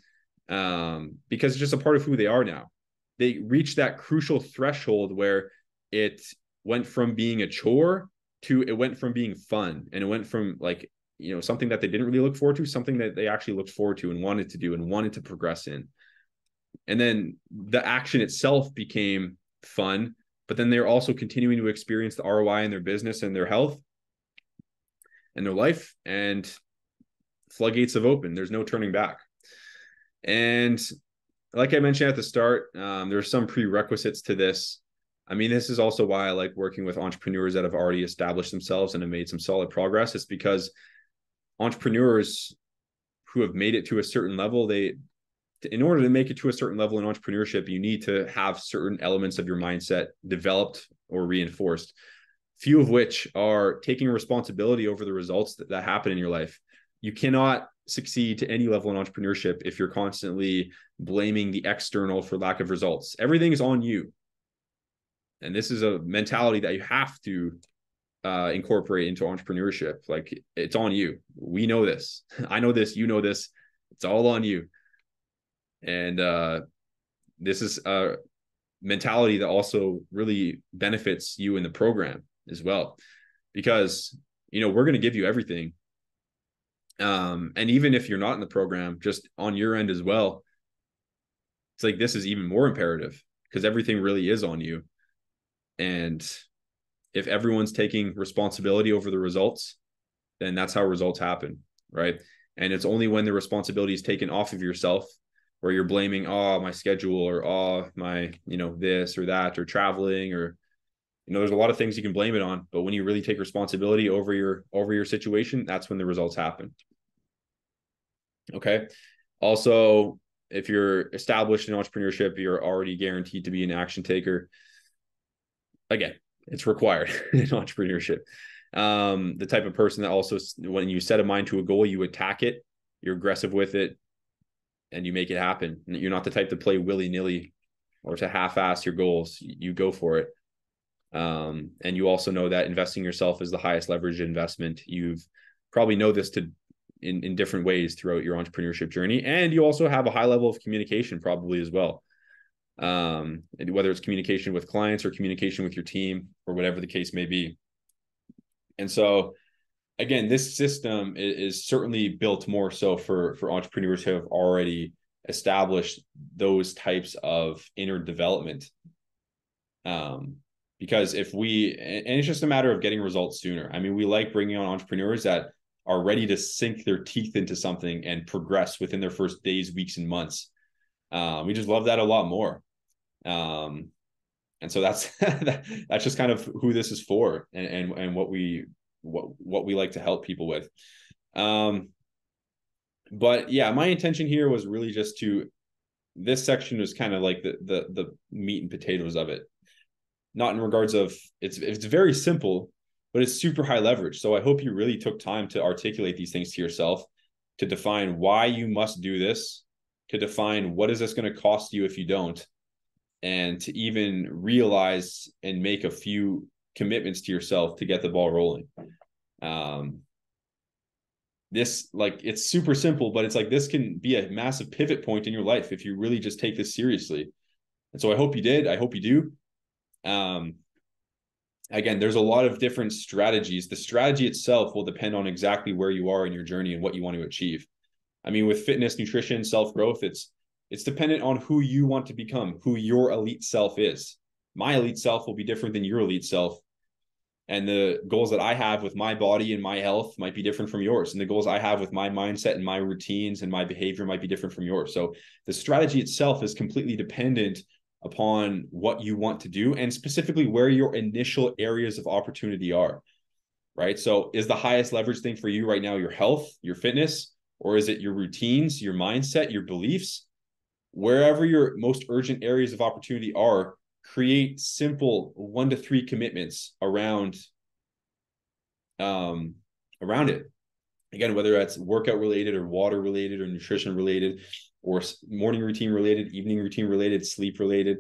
Because it's just a part of who they are now. They reach that crucial threshold where it went from being a chore to it went from being fun, and it went from like, something that they didn't really look forward to, something that they actually looked forward to and wanted to do and wanted to progress in. And then the action itself became fun, but then they're also continuing to experience the ROI in their business and their health and their life, and floodgates have opened. There's no turning back. And like I mentioned at the start, there's some prerequisites to this. I mean, this is also why I like working with entrepreneurs that have already established themselves and have made some solid progress. It's because entrepreneurs who have made it to a certain level, in order to make it to a certain level in entrepreneurship, you need to have certain elements of your mindset developed or reinforced, few of which are taking responsibility over the results that happen in your life. You cannot succeed to any level in entrepreneurship if you're constantly blaming the external for lack of results. Everything is on you. And this is a mentality that you have to incorporate into entrepreneurship. Like, it's on you. We know this. I know this. You know this. It's all on you. And this is a mentality that also really benefits you in the program as well, because, you know, we're going to give you everything. And even if you're not in the program, just on your end as well, it's like, this is even more imperative because everything really is on you. And if everyone's taking responsibility over the results, then that's how results happen, right? And it's only when the responsibility is taken off of yourself, where you're blaming, oh, my schedule, or oh, my, you know, this or that, or traveling, or, you know, there's a lot of things you can blame it on. But when you really take responsibility over your situation, that's when the results happen. Okay. Also, if you're established in entrepreneurship, you're already guaranteed to be an action taker. Again, it's required in entrepreneurship. The type of person that also, when you set a mind to a goal, you attack it, you're aggressive with it, and you make it happen. You're not the type to play willy-nilly or to half-ass your goals. You go for it. And you also know that investing yourself is the highest leverage investment. You've probably know this in different ways throughout your entrepreneurship journey. And you also have a high level of communication probably as well. Whether it's communication with clients or communication with your team or whatever the case may be. And so, again, this system is certainly built more so for entrepreneurs who have already established those types of inner development. Because and it's just a matter of getting results sooner. I mean, we like bringing on entrepreneurs that are ready to sink their teeth into something and progress within their first days, weeks, and months. We just love that a lot more. And so that's that's just kind of who this is for, and what we like to help people with. But yeah, my intention here was really just this section was kind of like the meat and potatoes of it. Not in regards of it's very simple, but it's super high leverage. So I hope you really took time to articulate these things to yourself, to define why you must do this, to define what is this going to cost you if you don't, and to even realize and make a few commitments to yourself to get the ball rolling. This, like, it's super simple, but it's like, this can be a massive pivot point in your life if you really just take this seriously. And so I hope you did. I hope you do. Again, there's a lot of different strategies. The strategy itself will depend on exactly where you are in your journey and what you want to achieve. I mean, with fitness, nutrition, self-growth, it's dependent on who you want to become, who your elite self is. My elite self will be different than your elite self. And the goals that I have with my body and my health might be different from yours. And the goals I have with my mindset and my routines and my behavior might be different from yours. So the strategy itself is completely dependent upon what you want to do, and specifically where your initial areas of opportunity are, right? So is the highest leverage thing for you right now your health, your fitness, or is it your routines, your mindset, your beliefs? Wherever your most urgent areas of opportunity are, create simple 1 to 3 commitments around it. Again, whether that's workout related or water related or nutrition related or morning routine related, evening routine related, sleep related,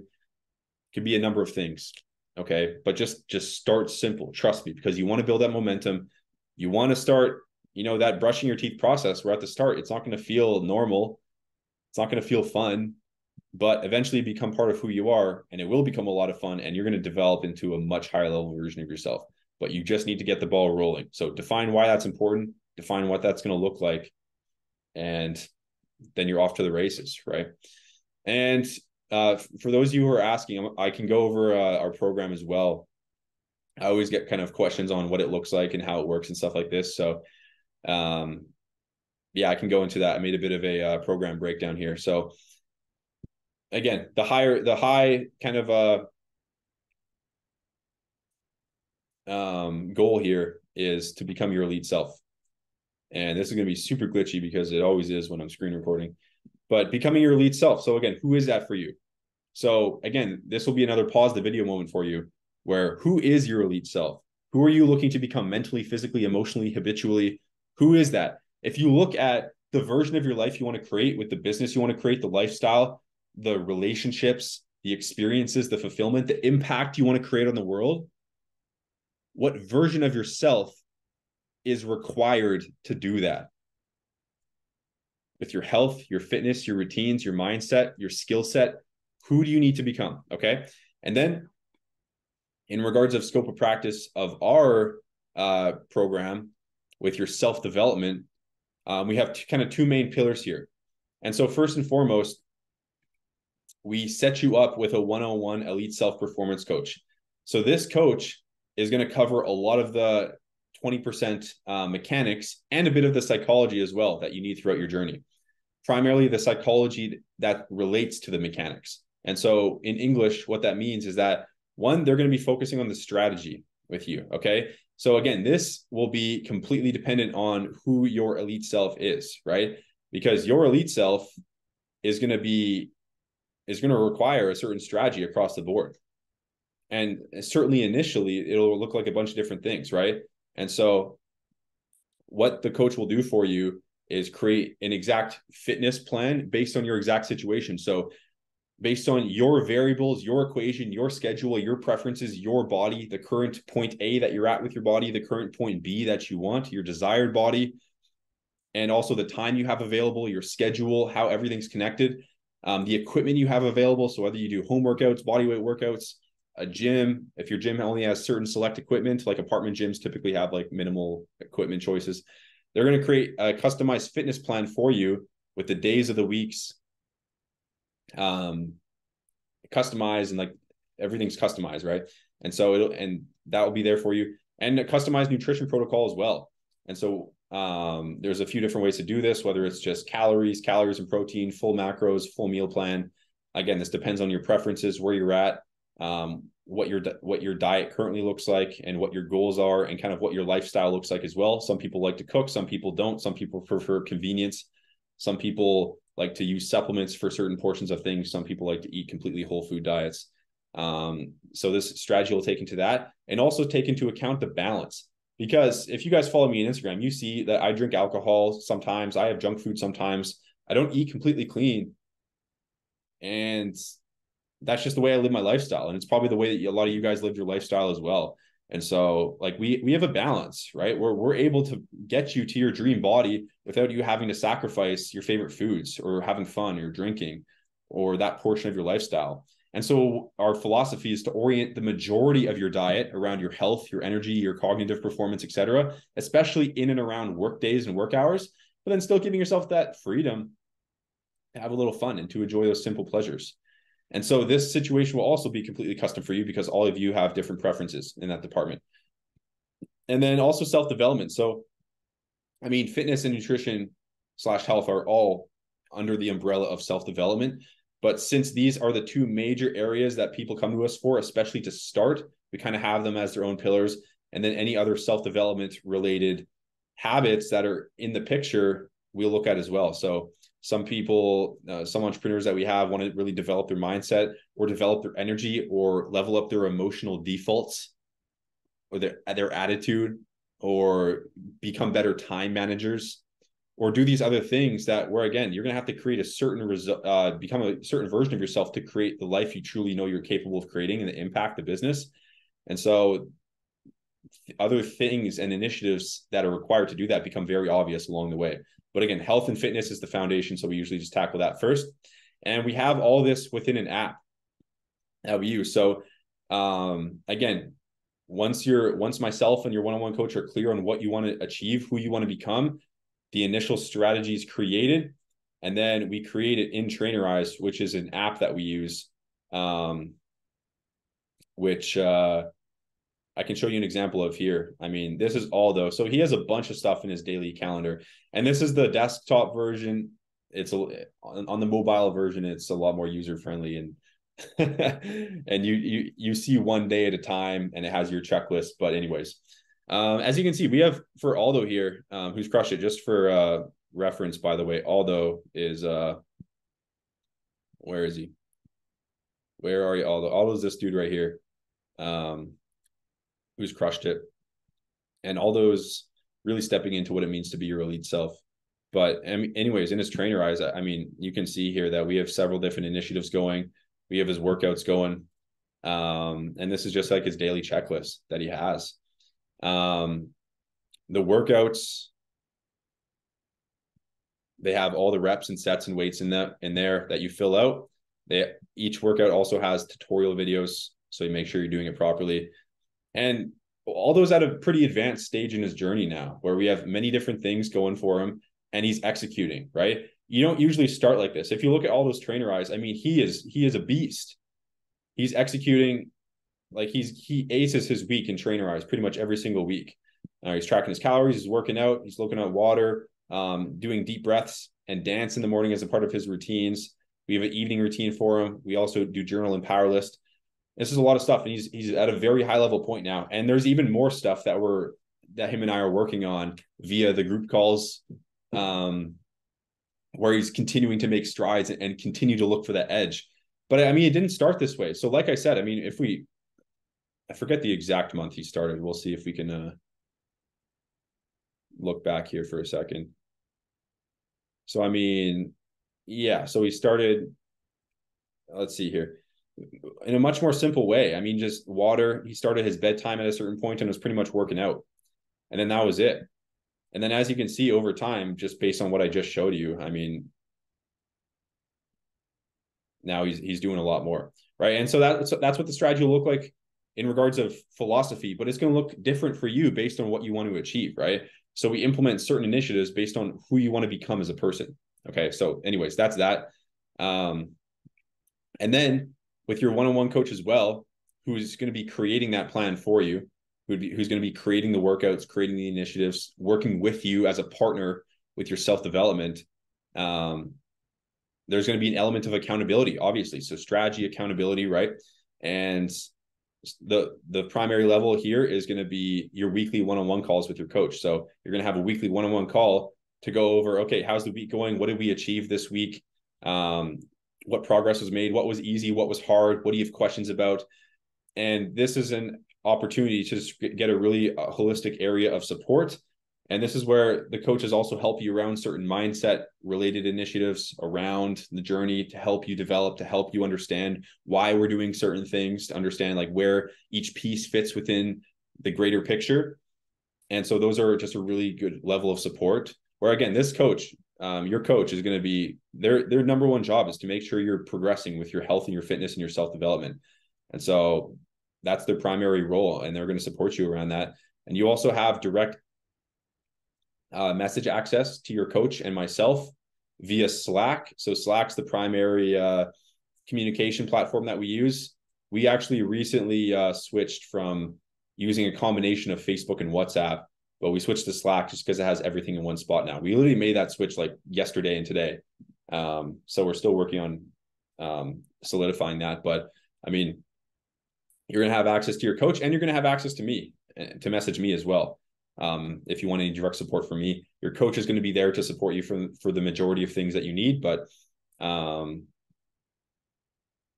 could be a number of things. Okay. But just start simple. Trust me, because you want to build that momentum. You want to start, that brushing your teeth process where at the start, it's not going to feel normal. It's not going to feel fun, but eventually become part of who you are, and it will become a lot of fun, and you're going to develop into a much higher level version of yourself. But you just need to get the ball rolling. So define why that's important, define what that's going to look like, and then you're off to the races, right? And for those of you who are asking, I can go over our program as well. I always get kind of questions on what it looks like and how it works and stuff like this. So yeah, I can go into that. I made a bit of a program breakdown here. So again, the high kind of goal here is to become your elite self. And this is going to be super glitchy because it always is when I'm screen recording, but becoming your elite self. So again, who is that for you? So again, this will be another pause the video moment for you, where who is your elite self? Who are you looking to become mentally, physically, emotionally, habitually? Who is that? If you look at the version of your life you want to create, with the business you want to create, the lifestyle, the relationships, the experiences, the fulfillment, the impact you want to create on the world, what version of yourself is required to do that with your health, your fitness, your routines, your mindset, your skill set. Who do you need to become? Okay. And then in regards of scope of practice of our program with your self-development, we have kind of two main pillars here. And so first and foremost, we set you up with a one-on-one elite self-performance coach. So this coach is going to cover a lot of the 20% mechanics and a bit of the psychology as well that you need throughout your journey. Primarily the psychology that relates to the mechanics. And so in English, what that means is that one, they're going to be focusing on the strategy with you. Okay. So again, this will be completely dependent on who your elite self is, right? Because your elite self is going to require a certain strategy across the board. And certainly initially, it'll look like a bunch of different things, right? And so what the coach will do for you is create an exact fitness plan based on your exact situation. So based on your variables, your equation, your schedule, your preferences, your body, the current point A that you're at with your body, the current point B that you want, your desired body, and also the time you have available, your schedule, how everything's connected, the equipment you have available. So whether you do home workouts, body weight workouts, a gym, if your gym only has certain select equipment, like apartment gyms typically have like minimal equipment choices, they're going to create a customized fitness plan for you with the days of the weeks customized, and like everything's customized, right? And so that will be there for you, and a customized nutrition protocol as well. And so there's a few different ways to do this, whether it's just calories and protein, full macros, full meal plan. Again, this depends on your preferences, where you're at, what your diet currently looks like, and what your goals are, and kind of what your lifestyle looks like as well. Some people like to cook, some people don't, some people prefer convenience, some people like to use supplements for certain portions of things, some people like to eat completely whole food diets. So this strategy will take into that, and also take into account the balance. Because if you guys follow me on Instagram, you see that I drink alcohol sometimes, I have junk food sometimes, I don't eat completely clean, and that's just the way I live my lifestyle. And it's probably the way that a lot of you guys live your lifestyle as well. And so like we have a balance, right? We're able to get you to your dream body without you having to sacrifice your favorite foods or having fun or drinking or that portion of your lifestyle. And so our philosophy is to orient the majority of your diet around your health, your energy, your cognitive performance, etc., especially in and around work days and work hours, but then still giving yourself that freedom to have a little fun and to enjoy those simple pleasures. And so this situation will also be completely custom for you because all of you have different preferences in that department. And then also self-development. So, I mean, fitness and nutrition / health are all under the umbrella of self-development. But since these are the two major areas that people come to us for, especially to start, we kind of have them as their own pillars. And then any other self-development related habits that are in the picture, we'll look at as well. So some people, some entrepreneurs that we have want to really develop their mindset or develop their energy or level up their emotional defaults or their attitude or become better time managers or do these other things that where, again, you're going to have to create a certain become a certain version of yourself to create the life you truly know you're capable of creating and the impact the business. And so other things and initiatives that are required to do that become very obvious along the way. But again, health and fitness is the foundation. So we usually just tackle that first. And we have all this within an app that we use. So again, once myself and your one-on-one coach are clear on what you want to achieve, who you want to become, the initial strategy is created. And then we create it in Trainerize, which is an app that we use, which I can show you an example of here. I mean, this is Aldo. So he has a bunch of stuff in his daily calendar. And this is the desktop version. It's on the mobile version, it's a lot more user-friendly and and you see one day at a time and it has your checklist. But anyways, as you can see, we have for Aldo here, who's crushed it. Just for reference, by the way, Aldo is where is he? Where are you, Aldo? Aldo's this dude right here. Who's crushed it. And Aldo's really stepping into what it means to be your elite self. But anyways, in his Trainerize, I mean, you can see here that we have several different initiatives going. We have his workouts going. And this is just like his daily checklist that he has. The workouts, they have all the reps and sets and weights in there that you fill out. Each workout also has tutorial videos, so you make sure you're doing it properly. And all those at a pretty advanced stage in his journey now, where we have many different things going for him and he's executing, right? You don't usually start like this. If you look at all those trainer eyes, I mean, he is a beast. He's executing like he aces his week in trainer eyes pretty much every single week. He's tracking his calories, he's working out, he's looking at water, doing deep breaths and dance in the morning as a part of his routines. We have an evening routine for him. We also do journal and power list. This is a lot of stuff, and he's at a very high level point now. And there's even more stuff that him and I are working on via the group calls, where he's continuing to make strides and continue to look for that edge. But I mean, it didn't start this way. So like I said, I mean, I forget the exact month he started. We'll see if we can look back here for a second. So, I mean, yeah, so he started, let's see here, in a much more simple way. I mean, just water. He started his bedtime at a certain point and was pretty much working out. And then that was it. And then as you can see over time, just based on what I just showed you, I mean, now he's doing a lot more, right? And so that's what the strategy will look like in regards of philosophy, but it's going to look different for you based on what you want to achieve, right? So we implement certain initiatives based on who you want to become as a person. Okay. So anyways, that's that. And then with your one-on-one coach as well, who's going to be creating that plan for you, who's going to be creating the workouts, creating the initiatives, working with you as a partner with your self-development. There's going to be an element of accountability, obviously. So strategy, accountability, right? And the primary level here is going to be your weekly one-on-one calls with your coach. So you're going to have a weekly one-on-one call to go over, okay, how's the week going? What did we achieve this week? What progress was made? What was easy? What was hard? What do you have questions about? And this is an opportunity to get a really holistic area of support. And this is where the coaches also help you around certain mindset related initiatives around the journey to help you develop, to help you understand why we're doing certain things, to understand like where each piece fits within the greater picture. And so those are just a really good level of support, where again, this coach, your coach is going to be their number one job is to make sure you're progressing with your health and your fitness and your self-development. And so that's their primary role, and they're going to support you around that. And you also have direct message access to your coach and myself via Slack. So Slack's the primary communication platform that we use. We actually recently switched from using a combination of Facebook and WhatsApp, but we switched to Slack just because it has everything in one spot now. We literally made that switch like yesterday and today. So we're still working on solidifying that. But I mean, you're going to have access to your coach, and you're going to have access to me to message me as well. If you want any direct support from me, your coach is going to be there to support you for the majority of things that you need. But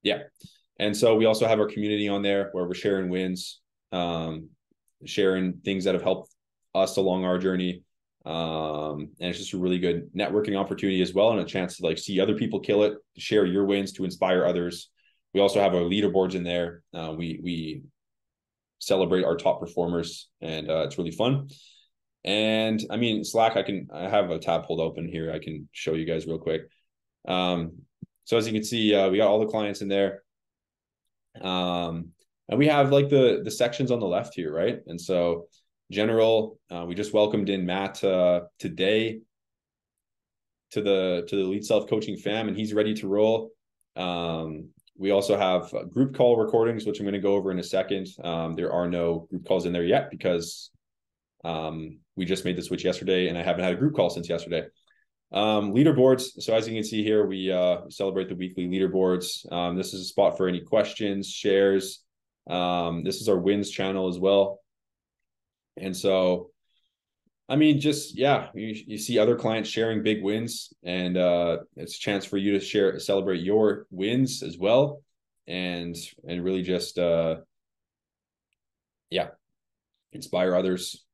yeah. And so we also have our community on there where we're sharing wins, sharing things that have helped us along our journey. And it's just a really good networking opportunity as well, and a chance to like see other people kill it, to share your wins, to inspire others. We also have our leaderboards in there. We celebrate our top performers, and it's really fun. And I mean, Slack, I have a tab pulled open here. I can show you guys real quick. So as you can see, we got all the clients in there. And we have like the sections on the left here, right? And so general, we just welcomed in Matt today to the Lead Self Coaching fam, and he's ready to roll. We also have group call recordings, which I'm going to go over in a second. There are no group calls in there yet because we just made the switch yesterday, and I haven't had a group call since yesterday. Leaderboards. So as you can see here, we celebrate the weekly leaderboards. This is a spot for any questions, shares. This is our wins channel as well. And so, I mean, just, yeah, you see other clients sharing big wins, and it's a chance for you to celebrate your wins as well. And really just, yeah, inspire others.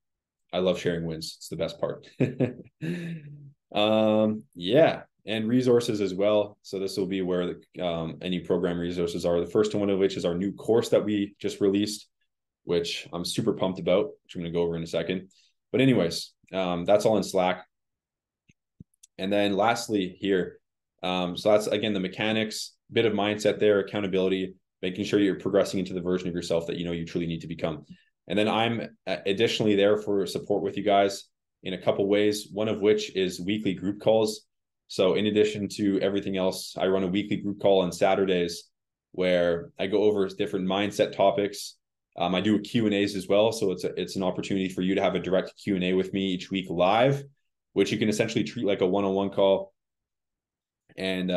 I love sharing wins. It's the best part. Yeah. And resources as well. So this will be where any program resources are. The first one of which is our new course that we just released. which I'm super pumped about, which I'm going to go over in a second. But anyways, that's all in Slack. And then lastly here, so that's, again, the mechanics, bit of mindset there, accountability, making sure you're progressing into the version of yourself that you know you truly need to become. And then I'm additionally there for support with you guys in a couple ways, one of which is weekly group calls. So in addition to everything else, I run a weekly group call on Saturdays where I go over different mindset topics. I do Q&As as well. So it's an opportunity for you to have a direct Q&A with me each week live, which you can essentially treat like a one-on-one call, and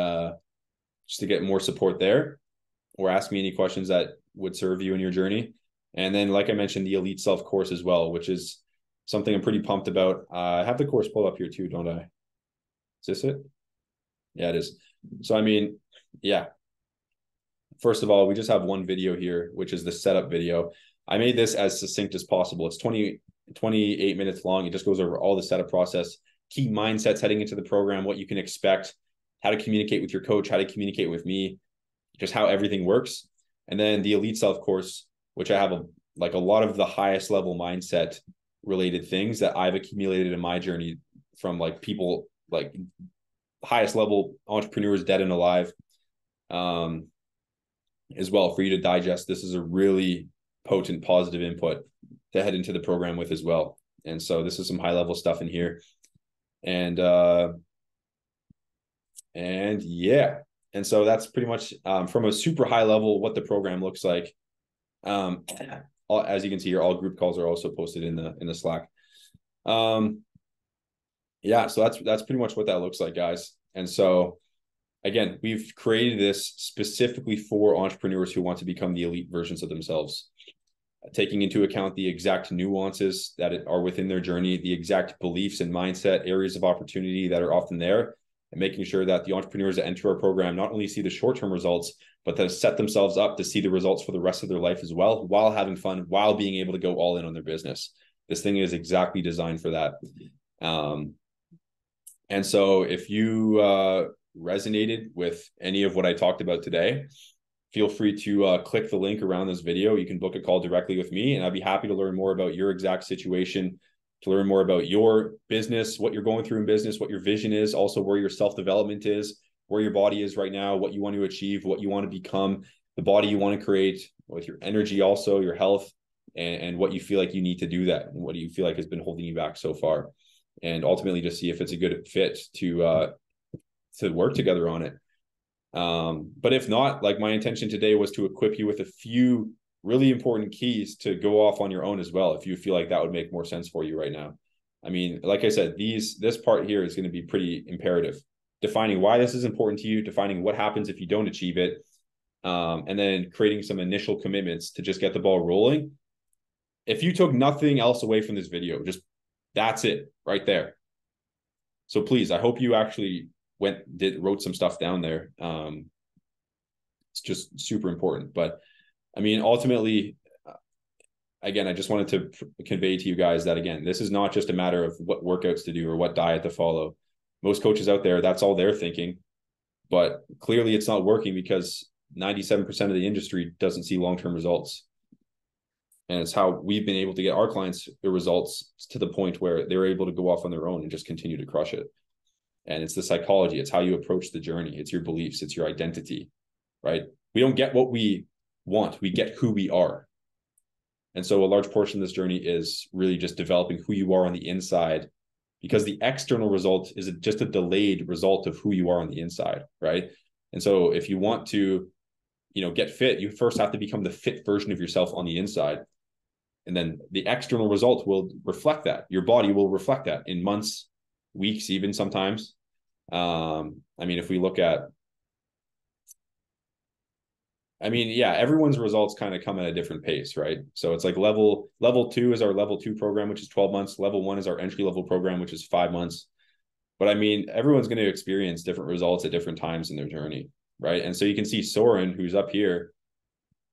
just to get more support there, or ask me any questions that would serve you in your journey. And then, like I mentioned, the Elite Self course as well, which is something I'm pretty pumped about. I have the course pulled up here too, don't I? Is this it? Yeah, it is. So, I mean, yeah. First of all, we just have one video here, which is the setup video. I made this as succinct as possible. It's 28 minutes long. It just goes over all the setup process, key mindsets heading into the program, what you can expect, how to communicate with your coach, how to communicate with me, just how everything works. And then the Elite Self course, which I have a lot of the highest level mindset related things that I've accumulated in my journey from like people, like highest level entrepreneurs, dead and alive, as well, for you to digest. This is a really potent, positive input to head into the program with as well. And so this is some high level stuff in here. And yeah. And so that's pretty much from a super high level what the program looks like. As you can see here, all group calls are also posted in the Slack. Yeah, so that's pretty much what that looks like, guys. And so again, we've created this specifically for entrepreneurs who want to become the elite versions of themselves, taking into account the exact nuances that are within their journey, the exact beliefs and mindset areas of opportunity that are often there, and making sure that the entrepreneurs that enter our program not only see the short-term results, but to set themselves up to see the results for the rest of their life as well, while having fun, while being able to go all in on their business. This thing is exactly designed for that. And so if you resonated with any of what I talked about today, feel free to click the link around this video. You can book a call directly with me, and I'd be happy to learn more about your exact situation, to learn more about your business, what you're going through in business, what your vision is, also where your self-development is, where your body is right now, what you want to achieve, what you want to become, the body you want to create, with your energy, also your health, and what you feel like you need to do that, and what do you feel like has been holding you back so far, and ultimately just see if it's a good fit to work together on it. But if not, like, my intention today was to equip you with a few really important keys to go off on your own as well, if you feel like that would make more sense for you right now. I mean, like I said, this part here is going to be pretty imperative. Defining why this is important to you, defining what happens if you don't achieve it, and then creating some initial commitments to just get the ball rolling. If you took nothing else away from this video, just that's it right there. So please, I hope you actually wrote some stuff down there. It's just super important. But I mean, ultimately, again, I just wanted to convey to you guys that, again, this is not just a matter of what workouts to do or what diet to follow. Most coaches out there, that's all they're thinking. But clearly it's not working because 97% of the industry doesn't see long-term results. And it's how we've been able to get our clients the results to the point where they're able to go off on their own and just continue to crush it. And it's the psychology. It's how you approach the journey. It's your beliefs. It's your identity, right? We don't get what we want. We get who we are. And so a large portion of this journey is really just developing who you are on the inside, because the external result is just a delayed result of who you are on the inside, right? And so if you want to, get fit, you first have to become the fit version of yourself on the inside. And then the external result will reflect that. Your body will reflect that in months, weeks, even sometimes. I mean, if we look at, everyone's results kind of come at a different pace, right? So it's like level 2 is our level 2 program, which is 12 months. Level 1 is our entry level program, which is 5 months. But I mean, everyone's going to experience different results at different times in their journey, right? And so you can see Soren, who's up here,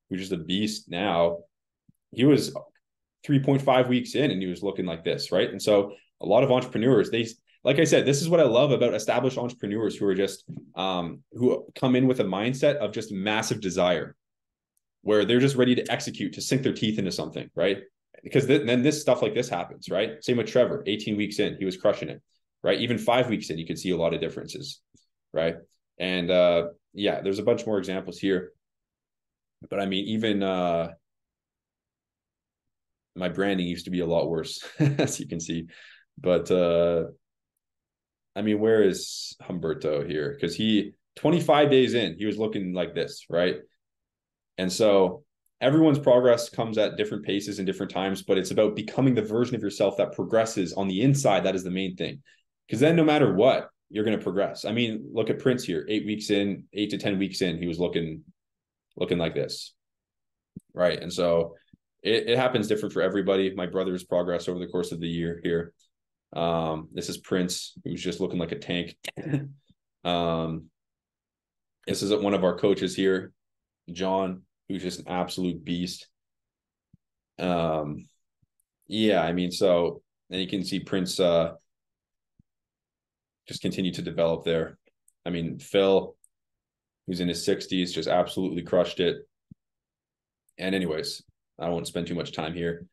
who's just a beast now. He was 3.5 weeks in and he was looking like this, right? And so a lot of entrepreneurs, like I said, this is what I love about established entrepreneurs who are just, who come in with a mindset of just massive desire. where they're just ready to execute, to sink their teeth into something, right? Because then this stuff like this happens, right? Same with Trevor, 18 weeks in, he was crushing it, right? Even 5 weeks in, you could see a lot of differences, right? And yeah, there's a bunch more examples here. But I mean, even my branding used to be a lot worse, as you can see. But I mean, where is Humberto here? Because 25 days in, he was looking like this, right? And so everyone's progress comes at different paces and different times, but it's about becoming the version of yourself that progresses on the inside. That is the main thing. Because then no matter what, you're going to progress. I mean, look at Prince here, 8 weeks in, 8 to 10 weeks in, he was looking like this, right? And so it happens different for everybody. My brother's progress over the course of the year here. This is Prince, who's just looking like a tank. This is one of our coaches here, John, who's just an absolute beast. Yeah, I mean, so, and you can see Prince just continue to develop there. I mean, Phil, who's in his 60s, just absolutely crushed it. And anyways, I won't spend too much time here,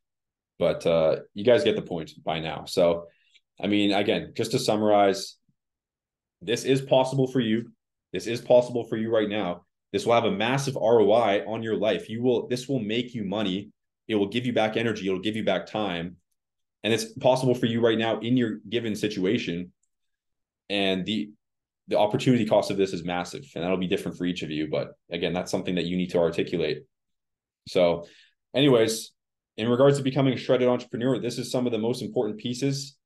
but you guys get the point by now. So, I mean, again, just to summarize, this is possible for you. This is possible for you right now. This will have a massive ROI on your life. This will make you money. It will give you back energy. It'll give you back time. And it's possible for you right now in your given situation. And the opportunity cost of this is massive, and that'll be different for each of you. But again, that's something that you need to articulate. So anyways, in regards to becoming a shredded entrepreneur, this is some of the most important pieces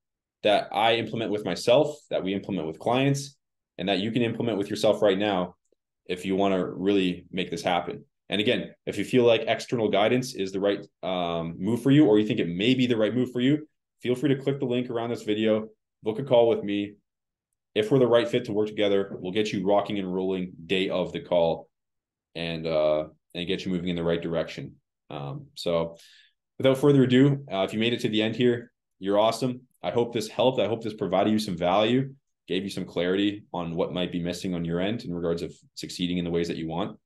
that I implement with myself, that we implement with clients, and that you can implement with yourself right now if you want to really make this happen. And again, if you feel like external guidance is the right move for you, or you think it may be the right move for you, feel free to click the link around this video, book a call with me. If we're the right fit to work together, we'll get you rocking and rolling day of the call, and get you moving in the right direction. So without further ado, if you made it to the end here, you're awesome. I hope this helped. I hope this provided you some value, gave you some clarity on what might be missing on your end in regards of succeeding in the ways that you want.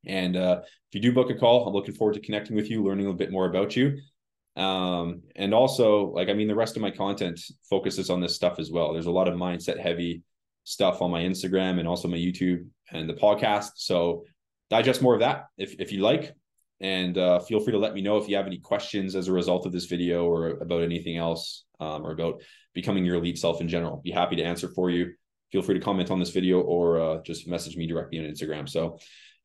And if you do book a call, I'm looking forward to connecting with you, learning a bit more about you. And also, like, I mean, the rest of my content focuses on this stuff as well. There's a lot of mindset heavy stuff on my Instagram and also my YouTube and the podcast. So digest more of that if you like. And feel free to let me know if you have any questions as a result of this video, or about anything else, or about becoming your elite self in general. Be happy to answer for you. Feel free to comment on this video, or just message me directly on Instagram. So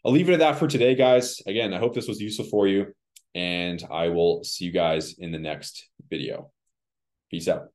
I'll leave it at that for today, guys. Again, I hope this was useful for you, and I will see you guys in the next video. Peace out.